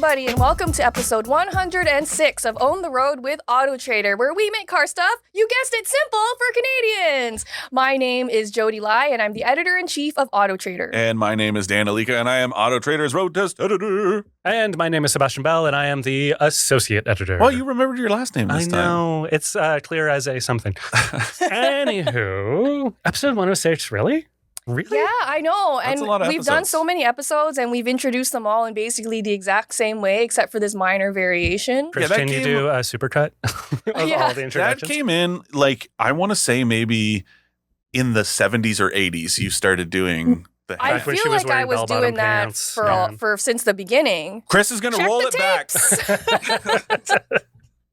everybody, and welcome to episode 106 of Own the Road with AutoTrader, where we make car stuff, you guessed it, simple for Canadians. My name is Jodi, and I'm the editor-in-chief of AutoTrader. And my name is Dan Alika, and I am AutoTrader's road test editor. And my name is Sébastien Bell, and I am the associate editor. Well, you remembered your last name this time. I know. It's clear as a something. Anywho, episode 106, really? Really? Yeah, I know. That's and a lot of we've done episodes. so many episodes, and we've introduced them all in basically the exact same way, except for this minor variation. Chris, that can you came- do a supercut of Yeah. all the That introductions? came in, I want to say maybe in the 70s or 80s, you started doing the I Back when she feel was like I wearing was bell-bottom doing that pants, for yeah. for since the beginning. Chris is going to Check roll the it back.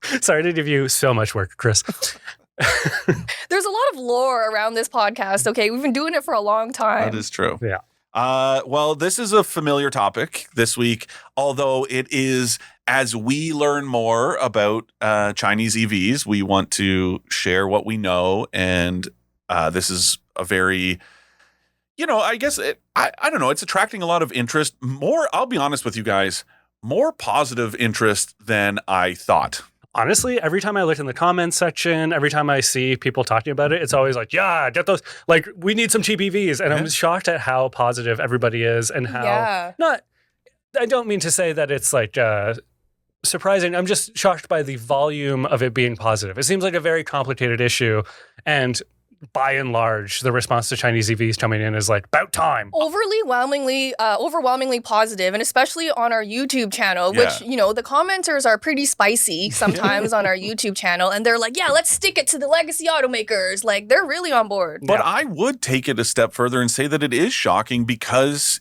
tapes. Sorry to give you so much work, Chris. There's a lot of lore around this podcast, okay? We've been doing it for a long time. That is true. Yeah. Well, this is a familiar topic this week, although it is, as we learn more about Chinese EVs, we want to share what we know. And this is a very, I guess, I don't know, it's attracting a lot of interest. More, I'll be honest with you guys, more positive interest than I thought. Honestly, every time I look in the comments section, every time I see people talking about it, it's always like, yeah, get those. Like, we need some cheap EVs. And I'm shocked at how positive everybody is and how Yeah. I don't mean to say that it's like surprising. I'm just shocked by the volume of it being positive. It seems like a very complicated issue. And by and large, the response to Chinese EVs coming in is like, about time. Overwhelmingly positive, and especially on our YouTube channel, Yeah. which, the commenters are pretty spicy sometimes on our YouTube channel, and they're like, yeah, let's stick it to the legacy automakers. Like, they're really on board. But Yeah. I would take it a step further and say that it is shocking because,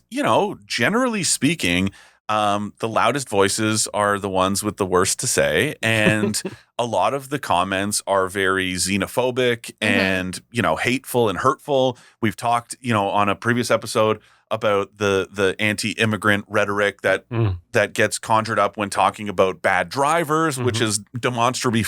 generally speaking, the loudest voices are the ones with the worst to say. And a lot of the comments are very xenophobic and, hateful and hurtful. We've talked, on a previous episode about the anti-immigrant rhetoric that gets conjured up when talking about bad drivers, which is demonstrably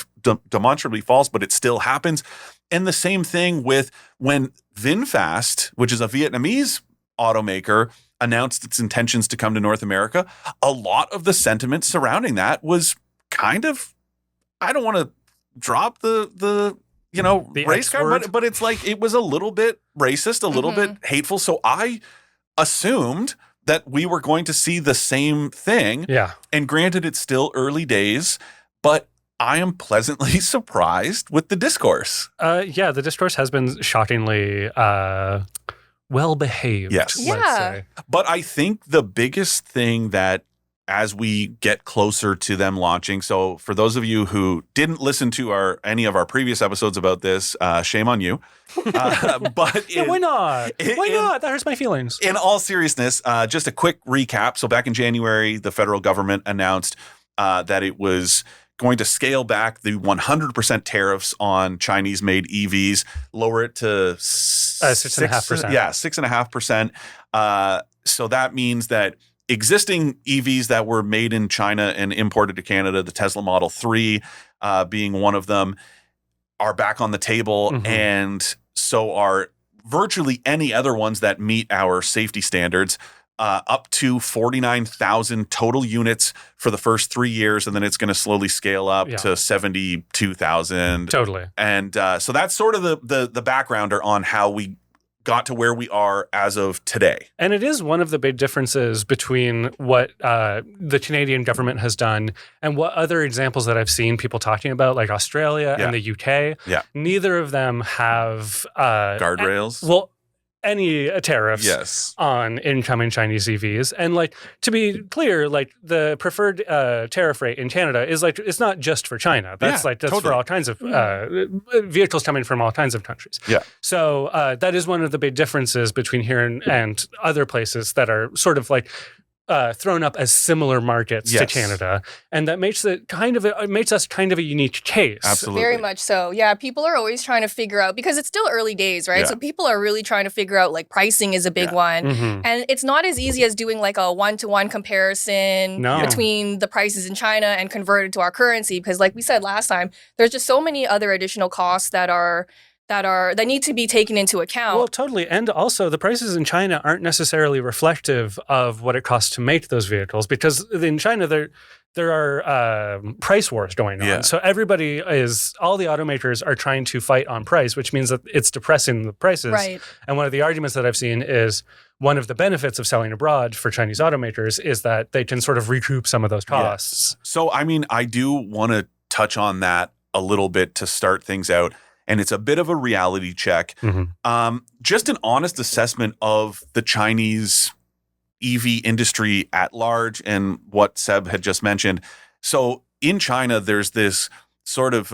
false, but it still happens. And the same thing with when VinFast, which is a Vietnamese automaker, announced its intentions to come to North America. A lot of the sentiment surrounding that was kind of, I don't want to drop the race X car, word. but it's like it was a little bit racist, a little bit hateful. So I assumed that we were going to see the same thing. Yeah. And granted, it's still early days, but I am pleasantly surprised with the discourse. Yeah, the discourse has been shockingly well behaved. Yes. Let's Yeah. say. But I think the biggest thing that as we get closer to them launching, so for those of you who didn't listen to any of our previous episodes about this, shame on you. But Yeah, why not? Why in- not? That hurts my feelings. in all seriousness, just a quick recap. So back in January, the federal government announced that it was going to scale back the 100% tariffs on Chinese-made EVs, lower it to 6.5%. Yeah, 6.5%. So that means that existing EVs that were made in China and imported to Canada, the Tesla Model 3 being one of them, are back on the table. Mhm. And so are virtually any other ones that meet our safety standards. Up to 49,000 total units for the first 3 years, and then it's going to slowly scale up Yeah. to 72,000. Totally. And so that's sort of the backgrounder on how we got to where we are as of today. And it is one of the big differences between what the Canadian government has done and what other examples that I've seen people talking about, like Australia Yeah. and the UK. Yeah. Neither of them have Guardrails? any tariffs Yes. on incoming Chinese EVs. And to be clear, the preferred tariff rate in Canada is it's not just for China. That's Yeah, that's totally. for all kinds of vehicles coming from all kinds of countries. Yeah. So that is one of the big differences between here and other places that are sort of thrown up as similar markets to Yes. Canada, and that makes us kind of a unique case. Absolutely. Very much so. Yeah, people are always trying to figure out, because it's still early days, right? Yeah. So people are really trying to figure out, pricing is a big one. Mhm. And it's not as easy as doing a one-to-one comparison No. between the prices in China and converted to our currency. Because like we said last time, there's just so many other additional costs that are that need to be taken into account. Well, totally. And also, the prices in China aren't necessarily reflective of what it costs to make those vehicles, because in China, there are price wars going on. Yeah. So all the automakers are trying to fight on price, which means that it's depressing the prices. Right. And one of the arguments that I've seen is one of the benefits of selling abroad for Chinese automakers is that they can sort of recoup some of those costs. Yes. So, I mean, I do want to touch on that a little bit to start things out. And it's a bit of a reality check. Just an honest assessment of the Chinese EV industry at large and what Seb had just mentioned. So in China, there's this sort of,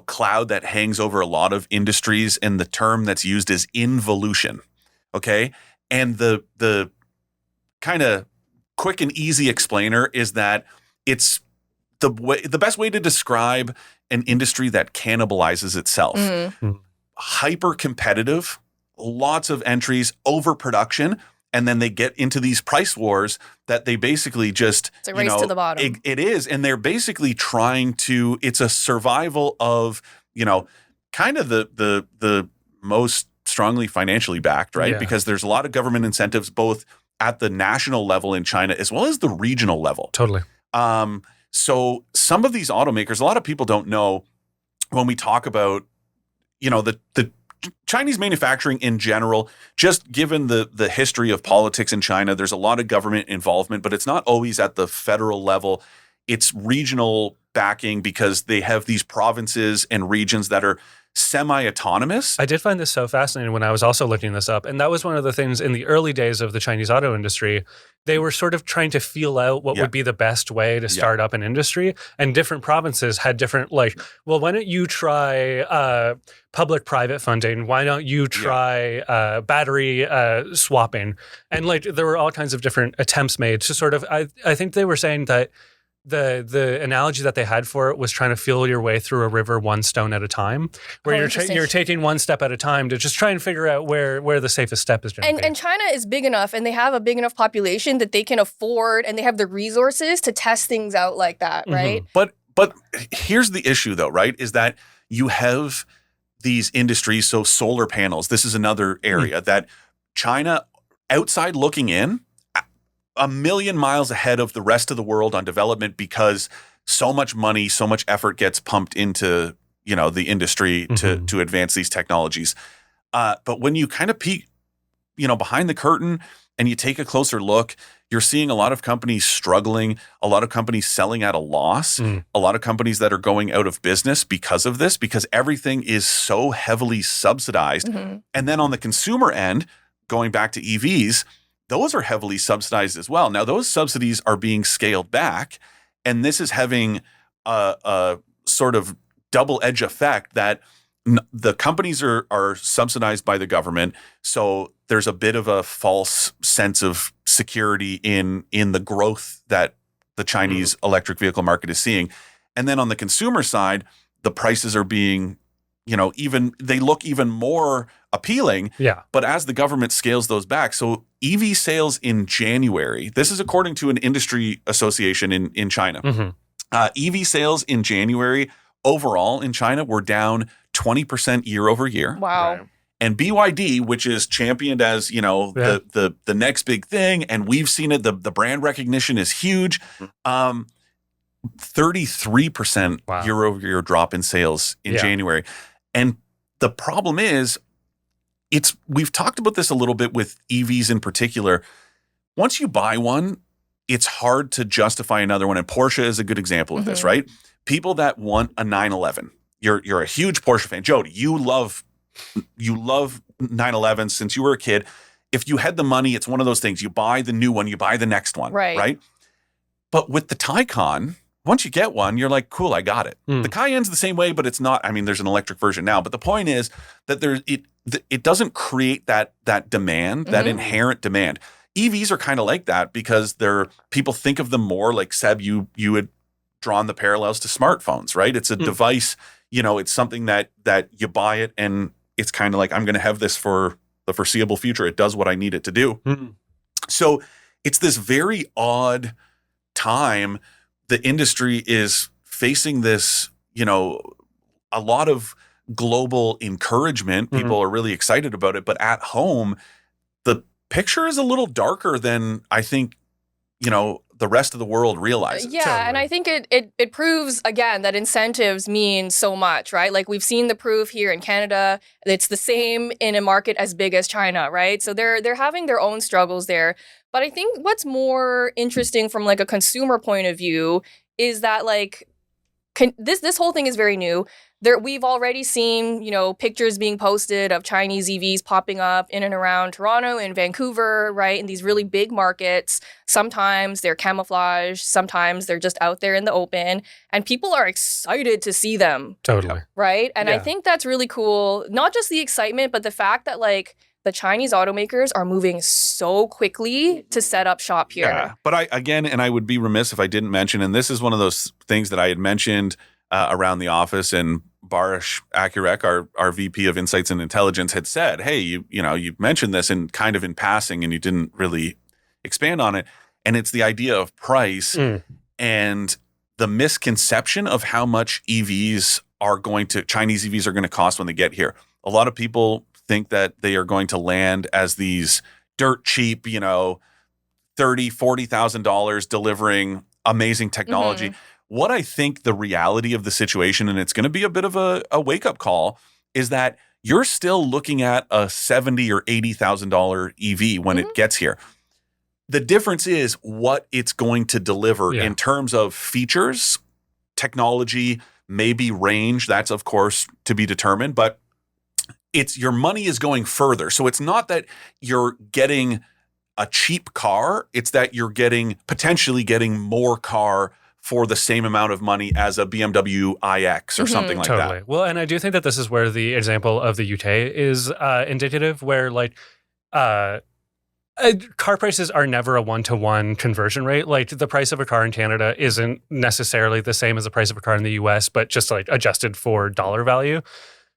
cloud that hangs over a lot of industries, and the term that's used is involution. Okay. And the kind of quick and easy explainer is that it's the best way to describe an industry that cannibalizes itself. Hyper competitive, lots of entries, overproduction, and then they get into these price wars that they basically just It's a race to the bottom. It is, and they're basically trying to. It's a survival of kind of the most strongly financially backed, right? Yeah. Because there's a lot of government incentives both at the national level in China as well as the regional level. Totally. So some of these automakers, a lot of people don't know when we talk about, the Chinese manufacturing in general, just given the history of politics in China, there's a lot of government involvement, but it's not always at the federal level. It's regional backing because they have these provinces and regions that are semi-autonomous. I did find this so fascinating when I was also looking this up. And that was one of the things in the early days of the Chinese auto industry. They were sort of trying to feel out what would be the best way to start up an industry. And different provinces had different, why don't you try public-private funding? Why don't you try battery swapping? And there were all kinds of different attempts made to sort of, I think they were saying that the analogy that they had for it was trying to feel your way through a river one stone at a time, where you're taking one step at a time to just try and figure out where the safest step is going to be. And China is big enough, and they have a big enough population that they can afford, and they have the resources to test things out like that, right? But here's the issue, though, right? Is that you have these industries, so solar panels. This is another area that China, outside looking in, a million miles ahead of the rest of the world on development, because so much money, so much effort gets pumped into, the industry to advance these technologies. But when you kind of peek, behind the curtain and you take a closer look, you're seeing a lot of companies struggling, a lot of companies selling at a loss, a lot of companies that are going out of business because of this, because everything is so heavily subsidized. And then on the consumer end, going back to EVs, those are heavily subsidized as well. Now, those subsidies are being scaled back, and this is having a sort of double-edged effect that the companies are subsidized by the government, so there's a bit of a false sense of security in the growth that the Chinese electric vehicle market is seeing. And then on the consumer side, the prices are being, they look even more appealing. Yeah. But as the government scales those back, so EV sales in January, this is according to an industry association in China. EV sales in January overall in China were down 20% year over year. Wow. Right. And BYD, which is championed as, the next big thing, and we've seen it, the brand recognition is huge. 33% year over year drop in sales in January. And the problem is, we've talked about this a little bit with EVs in particular. Once you buy one, it's hard to justify another one. And Porsche is a good example of this, right? People that want a 911. You're a huge Porsche fan. Jodi, you love 911 since you were a kid. If you had the money, it's one of those things. You buy the new one, you buy the next one, right? But with the Taycan, once you get one, you're like, cool, I got it. The Cayenne's the same way, but it's not. I mean, there's an electric version now. But the point is that it doesn't create that demand, that inherent demand. EVs are kind of like that because people think of them more like, Seb, you had drawn the parallels to smartphones, right? It's a device, it's something that you buy it and it's kind of like, I'm going to have this for the foreseeable future. It does what I need it to do. So it's this very odd time. The industry is facing this, a lot of global encouragement. People are really excited about it. But at home, the picture is a little darker than I think, the rest of the world realizes. Yeah, Totally. and I think it proves, again, that incentives mean so much, right? Like, we've seen the proof here in Canada. It's the same in a market as big as China, right? So they're having their own struggles there. But I think what's more interesting from like a consumer point of view is that like this whole thing is very new. We've already seen, pictures being posted of Chinese EVs popping up in and around Toronto and Vancouver, right? In these really big markets. Sometimes they're camouflage, sometimes they're just out there in the open, and people are excited to see them. Totally. Right? And I Yeah. think that's really cool. Not just the excitement, but the fact that like the Chinese automakers are moving so quickly to set up shop here. Yeah. But I would be remiss if I didn't mention, and this is one of those things that I had mentioned around the office, and Barish Akurek, our VP of Insights and Intelligence, had said, hey, you mentioned this in kind of in passing and you didn't really expand on it. And it's the idea of price and the misconception of how much Chinese EVs are going to cost when they get here. A lot of people think that they are going to land as these dirt cheap, $30,000, $40,000 delivering amazing technology. What I think the reality of the situation, and it's going to be a bit of a wake-up call, is that you're still looking at a $70,000 or $80,000 EV when it gets here. The difference is what it's going to deliver in terms of features, technology, maybe range. That's, of course, to be determined, but your money is going further. So it's not that you're getting a cheap car. It's that you're potentially getting more car for the same amount of money as a BMW iX or something like Totally. that. Well, and I do think that this is where the example of the UK is indicative, where like car prices are never a one-to-one conversion rate. Like the price of a car in Canada isn't necessarily the same as the price of a car in the US, but just like adjusted for dollar value.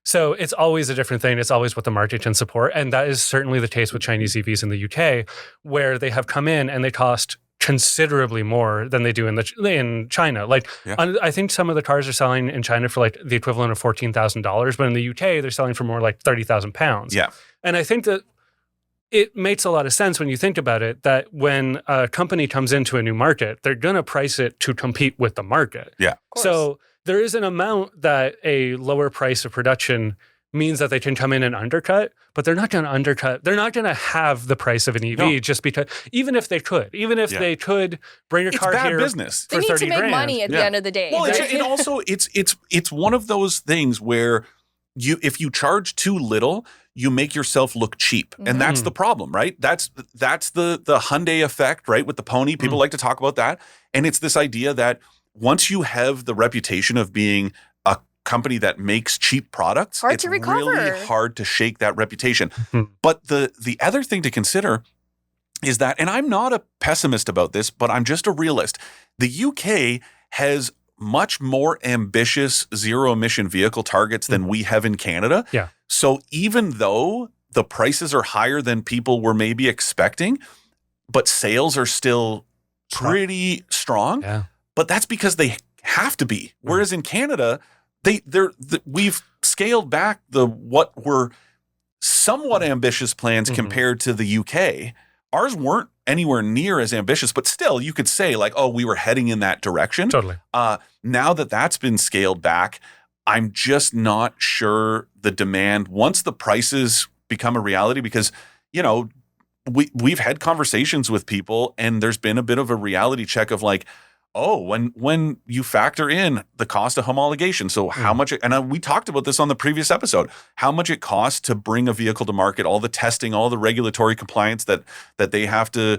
So it's always a different thing. It's always what the market can support. And that is certainly the case with Chinese EVs in the UK, where they have come in and they cost considerably more than they do in China. Like, I think some of the cars are selling in China for like the equivalent of $14,000, but in the UK, they're selling for more like 30,000 pounds. Yeah. And I think that it makes a lot of sense when you think about it, that when a company comes into a new market, they're going to price it to compete with the market. Yeah. So there is an amount that a lower price of production means that they can come in and undercut, but they're not going to undercut. They're not going to have the price of an EV just because, even if they could bring a car here business. for They need 30 to make grand. money at the end of the day. Well, right? it also it's one of those things where if you charge too little, you make yourself look cheap, and that's the problem, right? That's the Hyundai effect, right? With the Pony, people like to talk about that, and it's this idea that once you have the reputation of being a company that makes cheap products, Hard it's to recover. really hard to shake that reputation. But the other thing to consider is that, and I'm not a pessimist about this, but I'm just a realist. The UK has much more ambitious zero-emission vehicle targets than we have in Canada. Yeah. So even though the prices are higher than people were maybe expecting, but sales are still pretty strong. Yeah. But that's because they have to be. Whereas in Canada, we've scaled back what were somewhat ambitious plans compared to the UK. Ours weren't anywhere near as ambitious, but still, you could say like, oh, we were heading in that direction. Totally. Now that that's been scaled back, I'm just not sure the demand once the prices become a reality, because we've had conversations with people, and there's been a bit of a reality check of like, oh, when you factor in the cost of homologation, so how much, and we talked about this on the previous episode, how much it costs to bring a vehicle to market, all the testing, all the regulatory compliance that they have to,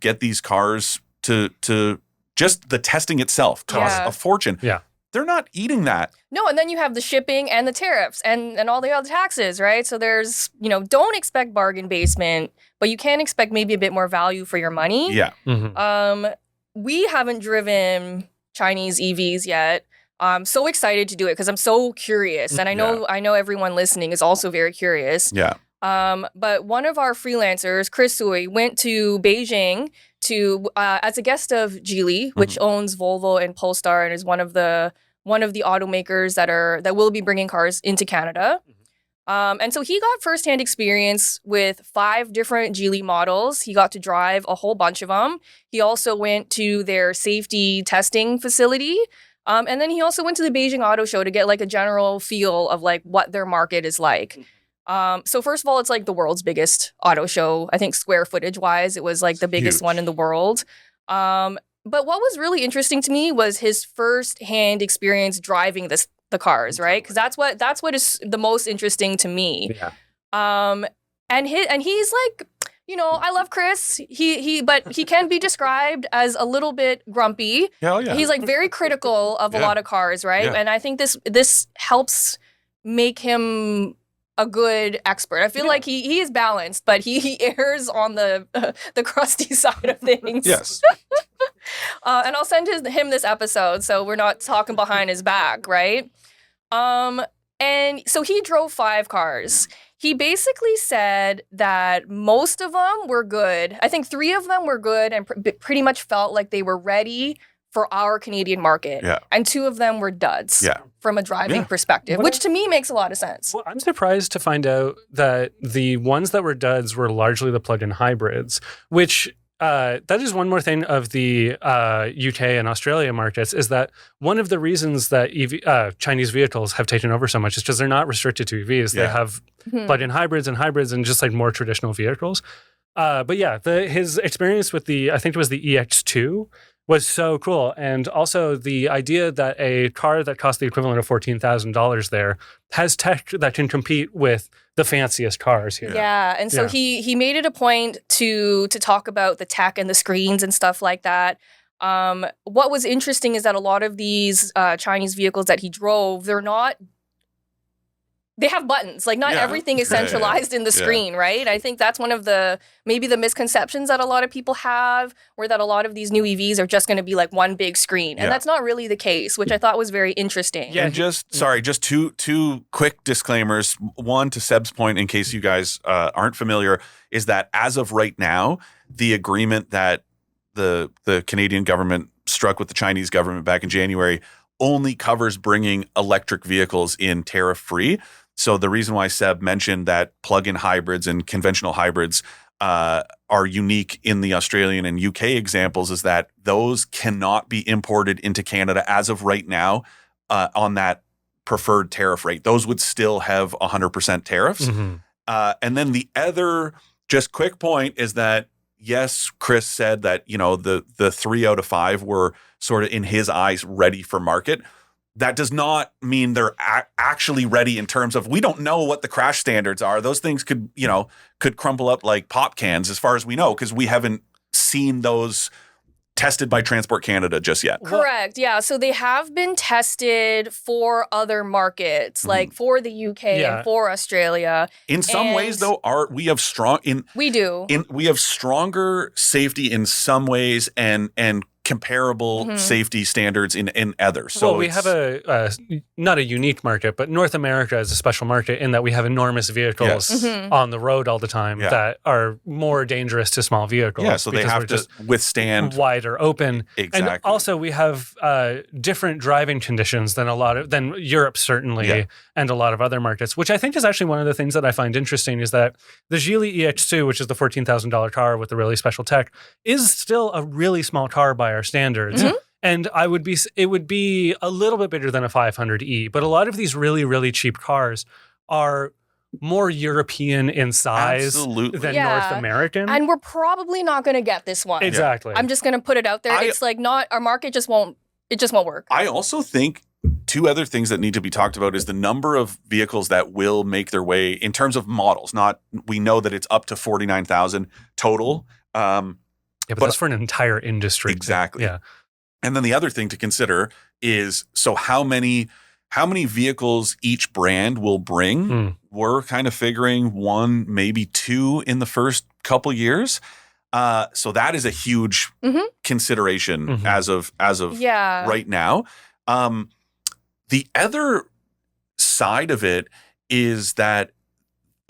get these cars to just the testing itself costs a fortune. Yeah. They're not eating that. No, and then you have the shipping and the tariffs and all the other taxes, right? So there's, don't expect bargain basement, but you can expect maybe a bit more value for your money. Yeah. We haven't driven Chinese EVs yet. I'm so excited to do it because I'm so curious. And I know everyone listening is also very curious. Yeah. But one of our freelancers, Chris Sui, went to Beijing to as a guest of Geely, which owns Volvo and Polestar and is one of the one of the automakers that will be bringing cars into Canada. And so he got firsthand experience with 5 different Geely models. He got to drive a whole bunch of them. He also went to their safety testing facility. And then he also went to the Beijing Auto Show to get like a general feel of like what their market is like. So first of all, it's like the world's biggest auto show. I think square footage wise, it was like the biggest one in the world. But what was really interesting to me was his firsthand experience driving the cars, right? Because that's what is the most interesting to me. Yeah. And he's like, you know, I love Chris. But he can be described as a little bit grumpy. Hell yeah. He's like very critical of a lot of cars, right? Yeah. And I think this helps make him a good expert. I feel like he is balanced, but he errs on the crusty side of things. Yes. And I'll send him this episode, so we're not talking behind his back, right? And so he drove 5 cars. He basically said that most of them were good. I think 3 of them were good and pretty much felt like they were ready for our Canadian market. Yeah. And 2 of them were duds from a driving perspective, which to me makes a lot of sense. Well, I'm surprised to find out that the ones that were duds were largely the plug-in hybrids, which that is one more thing of the UK and Australia markets, is that one of the reasons that Chinese vehicles have taken over so much is because they're not restricted to EVs. They have plug-in hybrids and just like more traditional vehicles. But yeah, his experience with I think it was the EX2 was so cool. And also the idea that a car that costs the equivalent of $14,000 there has tech that can compete with the fanciest cars here. Yeah, and so he made it a point to talk about the tech and the screens and stuff like that. What was interesting is that a lot of these Chinese vehicles that he drove, they have buttons. Like not everything is centralized in the screen, right? I think that's one of maybe the misconceptions that a lot of people have, or that a lot of these new EVs are just going to be like one big screen. And that's not really the case, which I thought was very interesting. Yeah, and just two quick disclaimers. One, to Seb's point, in case you guys aren't familiar, is that as of right now, the agreement that the Canadian government struck with the Chinese government back in January only covers bringing electric vehicles in tariff-free. So the reason why Seb mentioned that plug-in hybrids and conventional hybrids are unique in the Australian and UK examples is that those cannot be imported into Canada as of right now on that preferred tariff rate. Those would still have 100% tariffs. And then the other just quick point is that, yes, Chris said that, you know, the 3 out of 5 were sort of in his eyes ready for market. That does not mean they're actually ready in terms of, we don't know what the crash standards are. Those things could crumble up like pop cans as far as we know, because we haven't seen those tested by Transport Canada just yet. Correct. Yeah. So they have been tested for other markets, like for the UK and for Australia. In some ways, though, we have stronger safety in some ways and comparable safety standards in others. So we have a not a unique market, but North America is a special market in that we have enormous vehicles on the road all the time that are more dangerous to small vehicles. Yeah, so they have to withstand wider open. Exactly. And also we have different driving conditions than Europe certainly and a lot of other markets, which I think is actually one of the things that I find interesting is that the Geely EX2, which is the $14,000 car with the really special tech, is still a really small car by our standards. And it would be a little bit bigger than a 500e, but a lot of these really, really cheap cars are more European in size than North American. And we're probably not going to get this one. Exactly. I'm just going to put it out there. It's like not, our market just won't work. I also think 2 other things that need to be talked about is the number of vehicles that will make their way in terms of models. We know that it's up to 49,000 total. But that's for an entire industry. Exactly. Yeah. And then the other thing to consider is, so how many vehicles each brand will bring? We're kind of figuring 1, maybe 2 in the first couple years. So that is a huge consideration as of right now. The other side of it is that,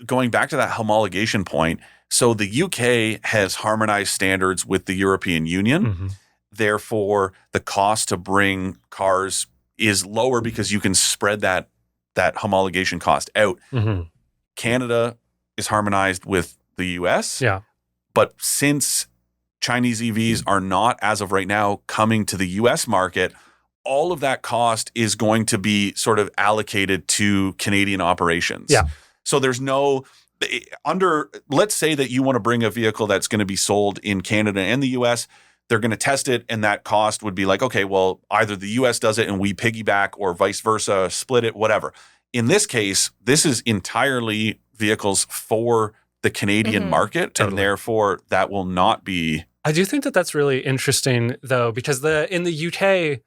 going back to that homologation point, so the UK has harmonized standards with the European Union. Therefore, the cost to bring cars is lower because you can spread that homologation cost out. Mm-hmm. Canada is harmonized with the US. Yeah. But since Chinese EVs are not, as of right now, coming to the US market, all of that cost is going to be sort of allocated to Canadian operations. Yeah. So there's no let's say that you want to bring a vehicle that's going to be sold in Canada and the US, they're going to test it, and that cost would be like, okay, well, either the US does it and we piggyback, or vice versa, split it, whatever. In this case, this is entirely vehicles for the Canadian market, Totally. and therefore that will not be. I do think that that's really interesting, though, because in the UK,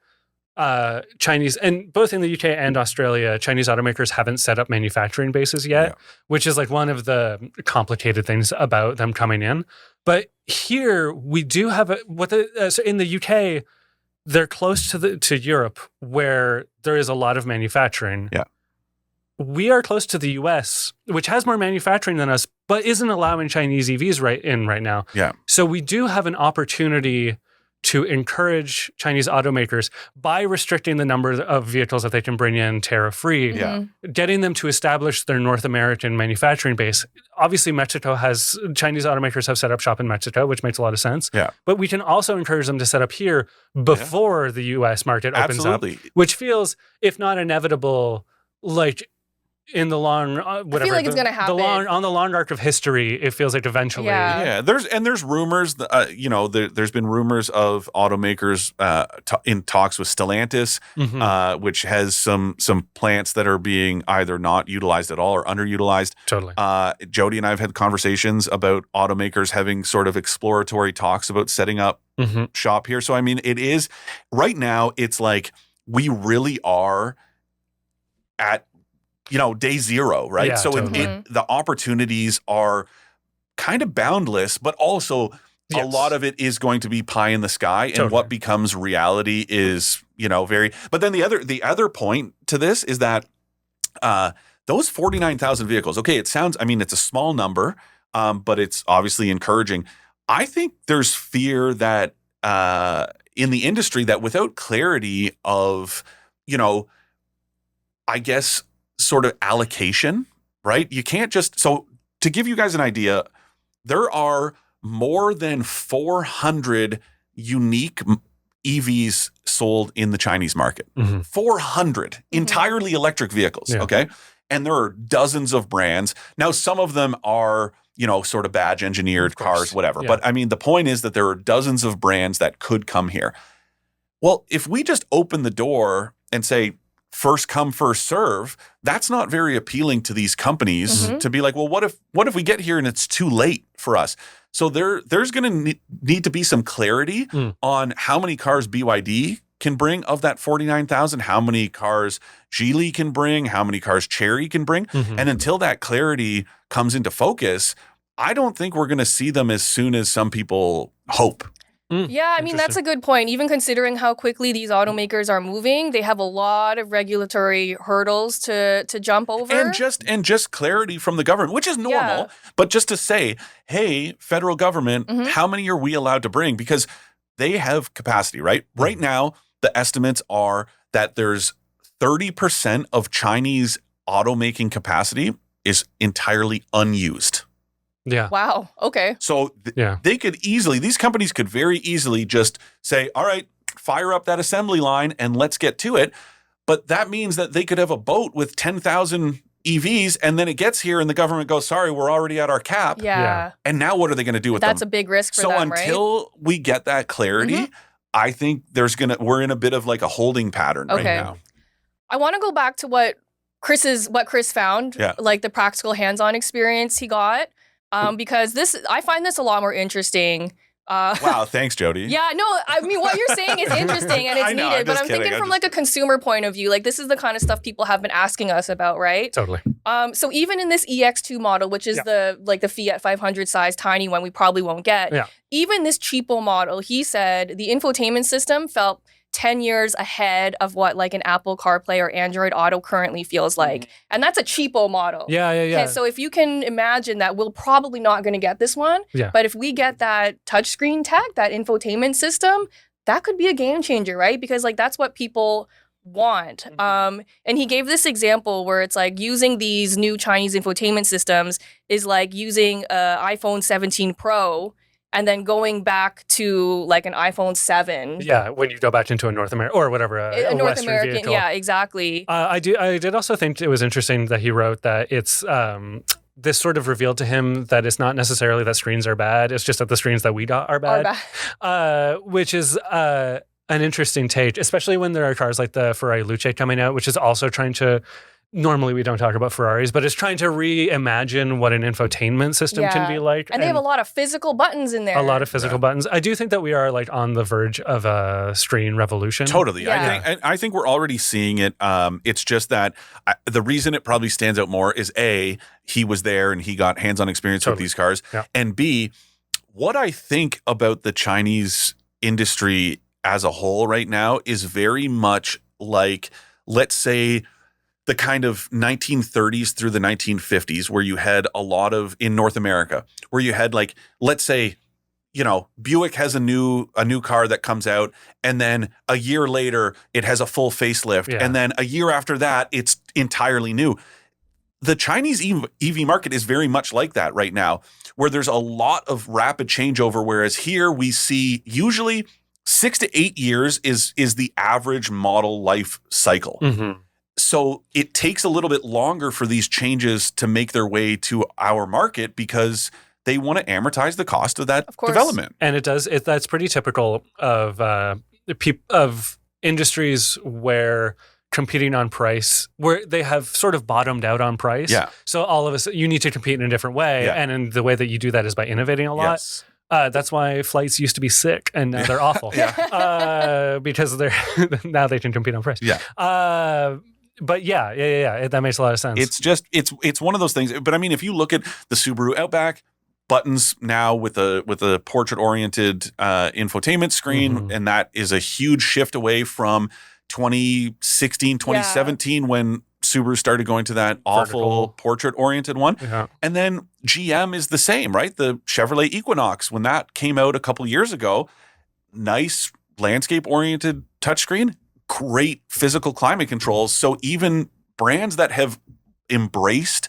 Chinese, and both in the UK and Australia, Chinese automakers haven't set up manufacturing bases yet, which is like one of the complicated things about them coming in. But here we do have so in the UK, they're close to Europe, where there is a lot of manufacturing. Yeah. We are close to the US, which has more manufacturing than us, but isn't allowing Chinese EVs right now. Yeah. So we do have an opportunity to encourage Chinese automakers by restricting the number of vehicles that they can bring in tariff-free, getting them to establish their North American manufacturing base. Obviously, Chinese automakers have set up shop in Mexico, which makes a lot of sense. Yeah. But we can also encourage them to set up here before the U.S. market opens up, which feels, if not inevitable, like in the long, whatever. I feel like it's going to happen. On the long arc of history, it feels like eventually. Yeah. There's rumors, there's been rumors of automakers in talks with Stellantis, which has some plants that are being either not utilized at all or underutilized. Totally. Jodi and I have had conversations about automakers having sort of exploratory talks about setting up shop here. So, I mean, it is, right now, it's like we really are at day zero, right? Yeah, so totally. the opportunities are kind of boundless, but also a lot of it is going to be pie in the sky, and what becomes reality is, very. But then the other point to this is that those 49,000 vehicles. Okay, it's a small number, but it's obviously encouraging. I think there's fear that in the industry that without clarity of, I guess, sort of allocation, right? You can't just, so to give you guys an idea, there are more than 400 unique EVs sold in the Chinese market. 400 entirely electric vehicles, okay? And there are dozens of brands. Now, some of them are, sort of badge engineered cars, whatever. Yeah. But I mean, the point is that there are dozens of brands that could come here. Well, if we just open the door and say, first come, first serve, that's not very appealing to these companies to be like, well, what if we get here and it's too late for us? So there's going to need to be some clarity on how many cars BYD can bring of that 49,000, how many cars Geely can bring, how many cars Chery can bring. And until that clarity comes into focus, I don't think we're going to see them as soon as some people hope. Yeah, I mean, that's a good point. Even considering how quickly these automakers are moving, they have a lot of regulatory hurdles to jump over. And just clarity from the government, which is normal, but just to say, hey, federal government, how many are we allowed to bring? Because they have capacity, right? Right now, the estimates are that there's 30% of Chinese automaking capacity is entirely unused. Yeah. Wow. Okay. So they could easily, these companies could very easily just say, all right, fire up that assembly line and let's get to it. But that means that they could have a boat with 10,000 EVs and then it gets here and the government goes, sorry, we're already at our cap. Yeah. And now what are they going to do with them? That's a big risk for them, right? So until we get that clarity, I think we're in a bit of like a holding pattern right now. I want to go back to what Chris found, like the practical hands-on experience he got. Because I find this a lot more interesting. Wow, thanks, Jodi. Yeah, no, I mean, what you're saying is interesting and it's needed, but I'm thinking from like a consumer point of view, like this is the kind of stuff people have been asking us about, right? Totally. So even in this EX2 model, which is the Fiat 500 size tiny one we probably won't get, even this cheapo model, he said the infotainment system felt 10 years ahead of what like an Apple CarPlay or Android Auto currently feels like. And that's a cheapo model. Yeah. Okay, so if you can imagine that we're probably not going to get this one, but if we get that touchscreen tech, that infotainment system, that could be a game changer, right? Because like that's what people want. And he gave this example where it's like using these new Chinese infotainment systems is like using a iPhone 17 Pro and then going back to like an iPhone 7. Yeah, when you go back into a North American or whatever, a North Western American, vehicle. yeah, exactly. I did also think it was interesting that he wrote that it's this sort of revealed to him that it's not necessarily that screens are bad. It's just that the screens that we got are bad. Which is an interesting take, especially when there are cars like the Ferrari Luce coming out, which is also trying to. Normally, we don't talk about Ferraris, but it's trying to reimagine what an infotainment system can be like. And they have a lot of physical buttons in there. A lot of physical buttons. I do think that we are like on the verge of a screen revolution. Totally. Yeah. I think we're already seeing it. It's just that the reason it probably stands out more is A, he was there and he got hands-on experience with these cars. Yeah. And B, what I think about the Chinese industry as a whole right now is very much like, let's say, the kind of 1930s through the 1950s where you had a lot of, in North America, where you had like, let's say, you know, Buick has a new car that comes out, and then a year later it has a full facelift, and then a year after that it's entirely new. The Chinese EV market is very much like that right now, where there's a lot of rapid changeover, whereas here we see usually 6 to 8 years is the average model life cycle. Mm-hmm. So it takes a little bit longer for these changes to make their way to our market because they want to amortize the cost of that development. And it does. That's pretty typical of industries where competing on price, where they have sort of bottomed out on price. Yeah. So all of us, you need to compete in a different way. Yeah. And in the way that you do that is by innovating a lot. Yes. That's why flights used to be sick and now they're awful. Because they're now they can compete on price. Yeah. But yeah, that makes a lot of sense. It's just it's one of those things. But I mean, if you look at the Subaru Outback, buttons now with a portrait oriented infotainment screen, and that is a huge shift away from 2016, 2017 when Subaru started going to that awful portrait oriented one. Yeah. And then GM is the same, right? The Chevrolet Equinox, when that came out a couple years ago, nice landscape oriented touchscreen. Great physical climate controls. So even brands that have embraced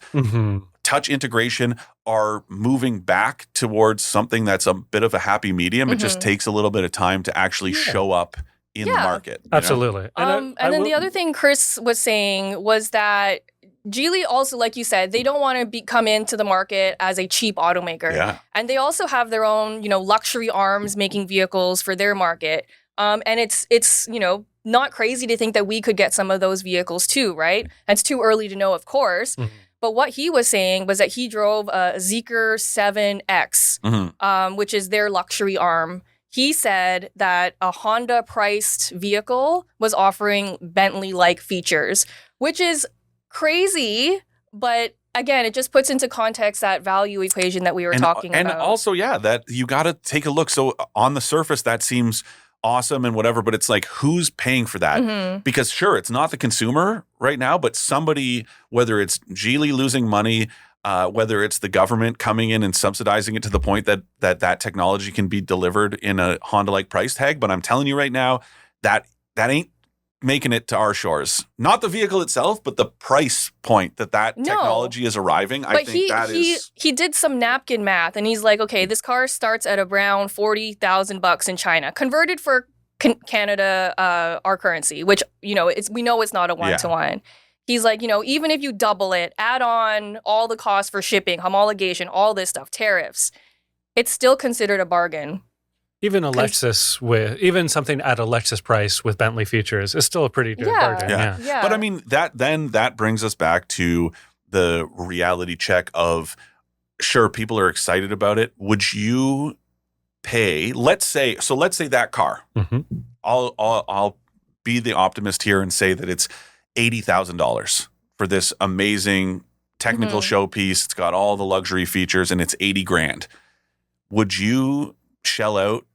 touch integration are moving back towards something that's a bit of a happy medium. It just takes a little bit of time to actually show up in the market. Absolutely. And then the other thing Chris was saying was that Geely also, like you said, they don't want to come into the market as a cheap automaker. Yeah. And they also have their own, luxury arms making vehicles for their market. And it's not crazy to think that we could get some of those vehicles too, right? And it's too early to know, of course. But what he was saying was that he drove a Zeekr 7X, which is their luxury arm. He said that a Honda-priced vehicle was offering Bentley-like features, which is crazy, but again, it just puts into context that value equation that we were talking about. And also, that you got to take a look. So on the surface, that seems awesome and whatever, but it's like, who's paying for that? Because sure, it's not the consumer right now, but somebody, whether it's Geely losing money, whether it's the government coming in and subsidizing it to the point that technology can be delivered in a Honda-like price tag. But I'm telling you right now, that ain't making it to our shores. Not the vehicle itself, but the price point that technology is arriving. But I think he did some napkin math, and he's like, okay, this car starts at around $40,000 in China, converted for Canada, our currency, which we know it's not a one-to-one. He's like, even if you double it, add on all the costs for shipping, homologation, all this stuff, tariffs, it's still considered a bargain. Even a Lexus even something at a Lexus price with Bentley features is still a pretty good bargain. Yeah. But I mean, that brings us back to the reality check of, sure, people are excited about it. Would you pay, let's say that car, I'll be the optimist here and say that it's $80,000 for this amazing technical showpiece. It's got all the luxury features and it's $80,000. Would you shell out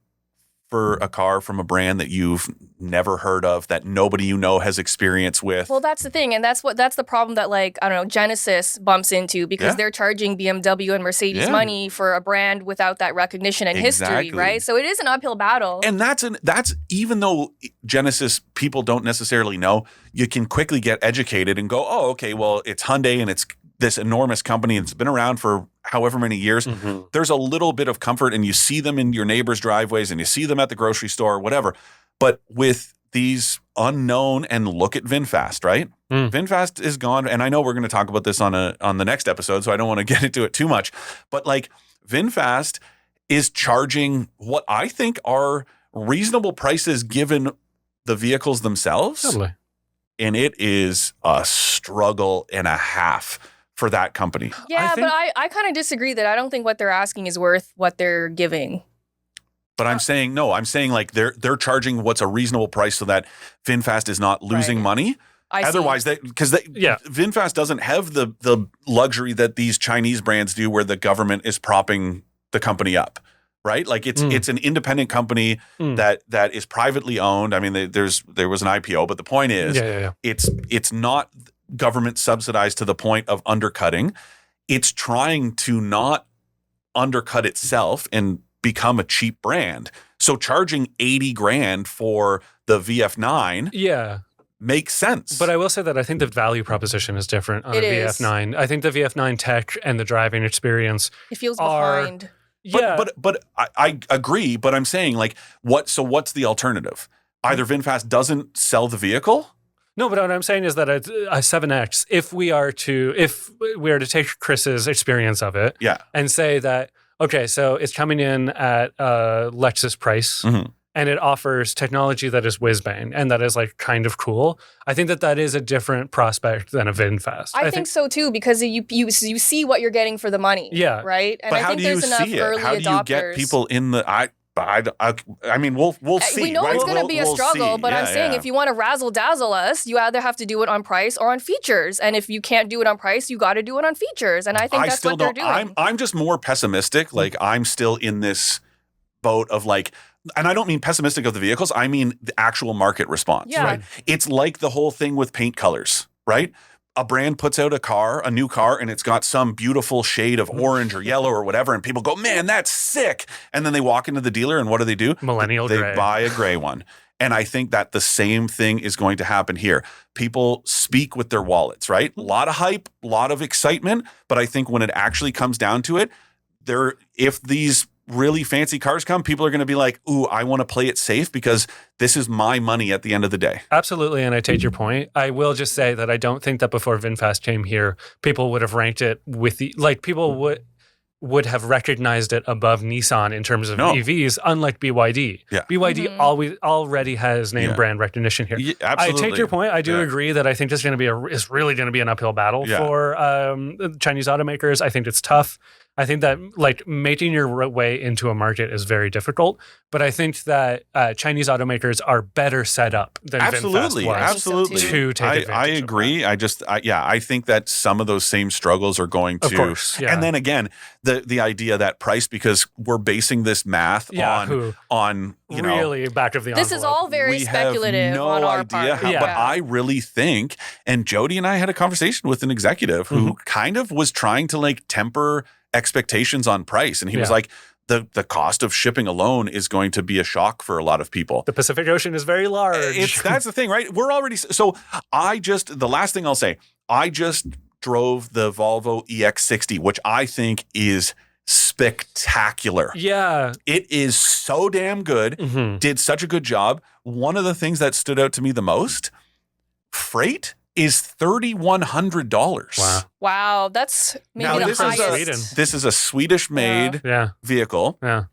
for a car from a brand that you've never heard of, that nobody you know has experience with. Well, that's the thing. And that's the problem that, like, I don't know, Genesis bumps into, because Yeah. they're charging BMW and Mercedes Yeah. money for a brand without that recognition and Exactly. history, right? So it is an uphill battle. And that's even though Genesis people don't necessarily know, you can quickly get educated and go, oh, okay, well, it's Hyundai and it's this enormous company and it's been around for however many years. Mhm. There's a little bit of comfort, and you see them in your neighbors' driveways and you see them at the grocery store or whatever. But with these unknown, and look at VinFast, right? VinFast is gone. And I know we're going to talk about this on the next episode, so I don't want to get into it too much. But like VinFast is charging what I think are reasonable prices given the vehicles themselves. Totally. And it is a struggle and a half for that company. Yeah, think- but I kind of disagree that I don't think what they're asking is worth what they're giving. But I'm saying, no, I'm saying like they're charging what's a reasonable price so that VinFast is not losing Right. money. I see. Otherwise, because Yeah. VinFast doesn't have the luxury that these Chinese brands do, where the government is propping the company up, right? Like it's an independent company that is privately owned. I mean, there was an IPO, but the point is, Yeah. it's not government subsidized to the point of undercutting. It's trying to not undercut itself and become a cheap brand. So charging $80,000 for the VF9 Yeah. makes sense. But I will say that I think the value proposition is different on It a is. VF9. I think the VF9 tech and the driving experience. It feels are- behind. Yeah. But I agree. But I'm saying, like, what's the alternative? Either VinFast doesn't sell the vehicle. No, but what I'm saying is that a 7X, if we are to take Chris's experience of it, Yeah. and say that, okay, so it's coming in at Lexus price, Mhm. and it offers technology that is whiz-bang and that is like kind of cool. I think that is a different prospect than a VinFast. I think so too, because you see what you're getting for the money. Yeah. Right? And But I how think do you there's enough see it? early How do you adopters. get people in the? I mean, we'll see. We know right? it's going to be a We'll struggle, see. but I'm Yeah, saying yeah. if you want to razzle dazzle us, you either have to do it on price or on features. And if you can't do it on price, you got to do it on features. And I think that's still what they're don't. doing. I'm just more pessimistic. Like, I'm still in this boat of like, and I don't mean pessimistic of the vehicles. I mean the actual market response. Yeah. Right? It's like the whole thing with paint colors, right? A brand puts out a new car, and it's got some beautiful shade of orange or yellow or whatever, and people go, man, that's sick. And then they walk into the dealer, and what do? Millennial They gray. buy a gray one. And I think that the same thing is going to happen here. People speak with their wallets, right? A lot of hype, a lot of excitement, but I think when it actually comes down to it, if these really fancy cars come, people are going to be like, ooh, I want to play it safe because this is my money at the end of the day. Absolutely, and I take your point. I will just say that I don't think that before VinFast came here, people would have ranked it with people would have recognized it above Nissan in terms of No. EVs, unlike BYD. Yeah. BYD already has name Yeah. brand recognition here. Yeah, I absolutely. take your point. I do Yeah. agree that I think this is really going to be an uphill battle Yeah. for Chinese automakers. I think it's tough. I think that like making your way into a market is very difficult, but I think that Chinese automakers are better set up than Absolutely, VinFast was absolutely. to take advantage I of agree. I think that some of those same struggles are going to, Of course, yeah. and then again, the idea that price, because we're basing this math on really back of the This is envelope. all very we speculative have no on our idea part. how, Yeah. but I really think, and Jodi and I had a conversation with an executive who kind of was trying to like temper expectations on price, and he was Yeah. like, the cost of shipping alone is going to be a shock for a lot of people. The Pacific Ocean is very large. That's the thing, right? We're already so. The last thing I'll say, I just drove the Volvo EX60, which I think is spectacular. Yeah. It is so damn good. Mhm. Did such a good job. One of the things that stood out to me the most, freight is $3,100. Wow. Wow, that's maybe Now, the this highest. is Sweden. this is a Swedish-made Yeah. vehicle, Yeah.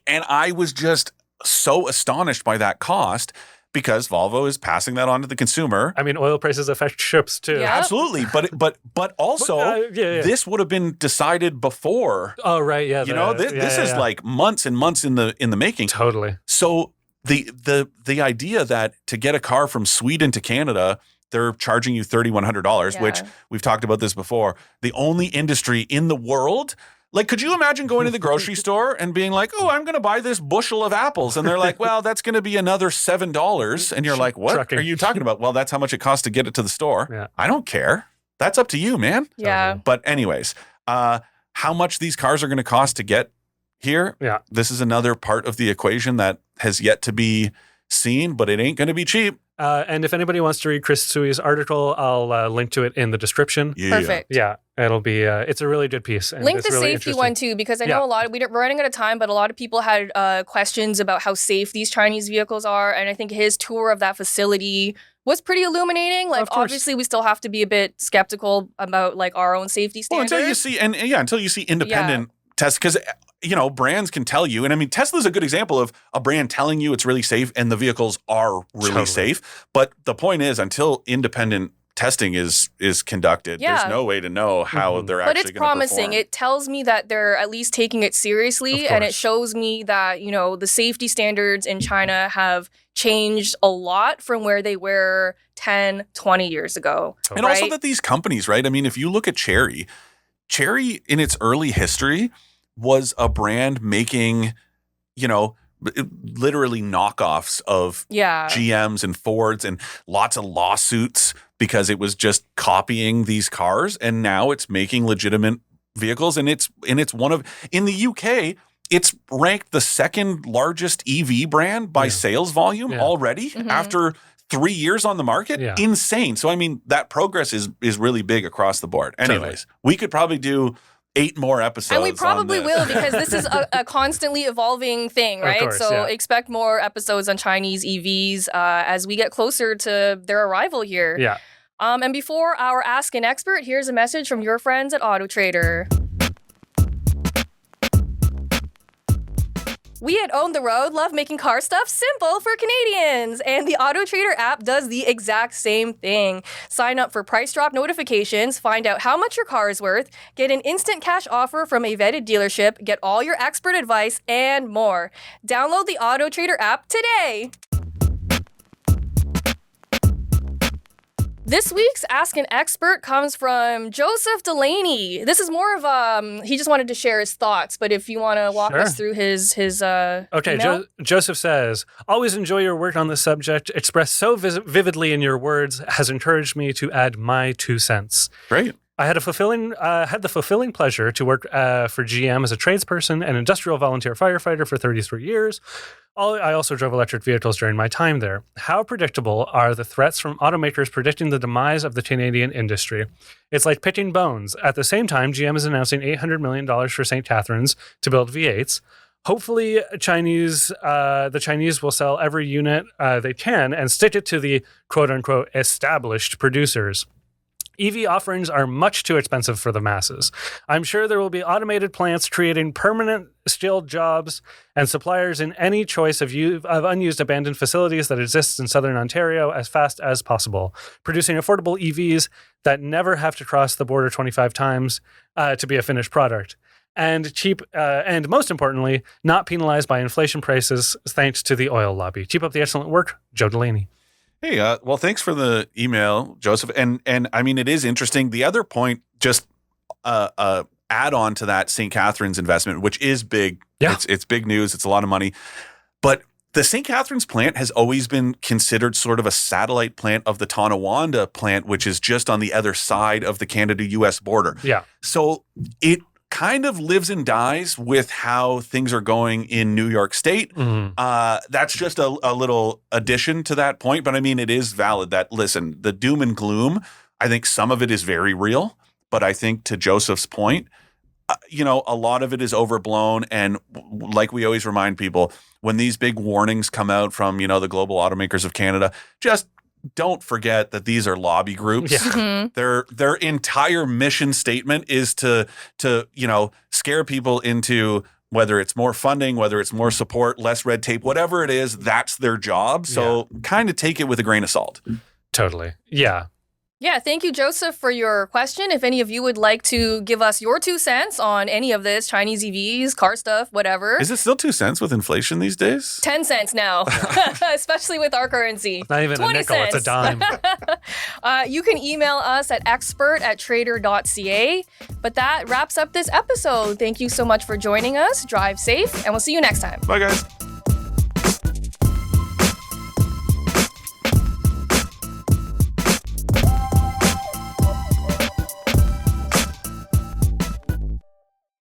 and I was just so astonished by that cost because Volvo is passing that on to the consumer. I mean, oil prices affect ships too. Yeah. Absolutely, but also yeah. this would have been decided before. Oh, right. Yeah. This is like months and months in the making. Totally. So the idea that to get a car from Sweden to Canada, they're charging you $3,100, Yeah. which we've talked about this before. The only industry in the world Like, could you imagine going to the grocery store and being like, oh, I'm going to buy this bushel of apples. And they're like, well, that's going to be another $7. And you're like, what Trucking. are you talking about? Well, that's how much it costs to get it to the store. Yeah. I don't care. That's up to you, man. Yeah. But anyways, how much these cars are going to cost to get here? Yeah. This is another part of the equation that has yet to be seen, but it ain't going to be cheap. And if anybody wants to read Chris Tsui's article, I'll link to it in the description. Yeah. Perfect. Yeah, it'll be. It's a really good piece. And Link it's the really safety interesting. one too, because I know we're running out of time, but a lot of people had questions about how safe these Chinese vehicles are. And I think his tour of that facility was pretty illuminating. Like, Of course. obviously, we still have to be a bit skeptical about like our own safety Well, standards. until you see independent tests, because brands can tell you, and I mean, Tesla's a good example of a brand telling you it's really safe, and the vehicles are really Totally. safe. But the point is, until independent testing is conducted, Yeah. there's no way to know how they're But actually it's going to promising. perform. It tells me that they're at least taking it seriously, Of and it course. shows me that, the safety standards in China have changed a lot from where they were 10, 20 years ago. And also right? that these companies, right? I mean, if you look at Chery in its early history was a brand making, literally knockoffs of Yeah. GMs and Fords and lots of lawsuits because it was just copying these cars. And now it's making legitimate vehicles. And it's one of, in the UK, it's ranked the second largest EV brand by sales volume already after 3 years on the market. Yeah. Insane. So, I mean, that progress is really big across the board. Anyways, we could probably do 8 more episodes. And we probably on this. will, because this is a constantly evolving thing, right? course, so yeah. expect more episodes on Chinese EVs as we get closer to their arrival here. Yeah. And before our Ask an Expert, here's a message from your friends at AutoTrader. We at Own the Road love making car stuff simple for Canadians, and the AutoTrader app does the exact same thing. Sign up for price drop notifications, find out how much your car is worth, get an instant cash offer from a vetted dealership, get all your expert advice, and more. Download the AutoTrader app today. This week's Ask an Expert comes from Joseph Delaney. This is more of he just wanted to share his thoughts, but if you want to walk us through his Okay, email. Joseph says, always enjoy your work on this subject. Expressed so vividly in your words has encouraged me to add my 2 cents. Great. I had the fulfilling pleasure to work for GM as a tradesperson and industrial volunteer firefighter for 33 years. I also drove electric vehicles during my time there. How predictable are the threats from automakers predicting the demise of the Canadian industry? It's like picking bones. At the same time, GM is announcing $800 million for St. Catharines to build V8s. Hopefully, the Chinese will sell every unit they can and stick it to the quote-unquote established producers. EV offerings are much too expensive for the masses. I'm sure there will be automated plants creating permanent skilled jobs and suppliers in any choice of unused abandoned facilities that exists in southern Ontario as fast as possible, producing affordable EVs that never have to cross the border 25 times to be a finished product. And cheap, and most importantly, not penalized by inflation prices thanks to the oil lobby. Keep up the excellent work, Joe Delaney. Hey, well, thanks for the email, Joseph. And I mean, it is interesting. The other point, just add on to that St. Catharines investment, which is big. Yeah. It's big news. It's a lot of money. But the St. Catharines plant has always been considered sort of a satellite plant of the Tonawanda plant, which is just on the other side of the Canada-U.S. border. Yeah. So it kind of lives and dies with how things are going in New York State. Mm-hmm. That's just a little addition to that point. But I mean, it is valid that, listen, the doom and gloom, I think some of it is very real. But I think to Joseph's point, a lot of it is overblown. And like we always remind people, when these big warnings come out from, the global automakers of Canada, just don't forget that these are lobby groups. Yeah. Mm-hmm. Their entire mission statement is to scare people into whether it's more funding, whether it's more support, less red tape, whatever it is, that's their job. So kind of take it with a grain of salt. Totally. Yeah. Yeah, thank you, Joseph, for your question. If any of you would like to give us your 2 cents on any of this, Chinese EVs, car stuff, whatever. Is it still 2 cents with inflation these days? 10 cents now, especially with our currency. Not even a 20 nickel, cents. it's a dime. You can email us at expert@trader.ca. But that wraps up this episode. Thank you so much for joining us. Drive safe, and we'll see you next time. Bye, guys.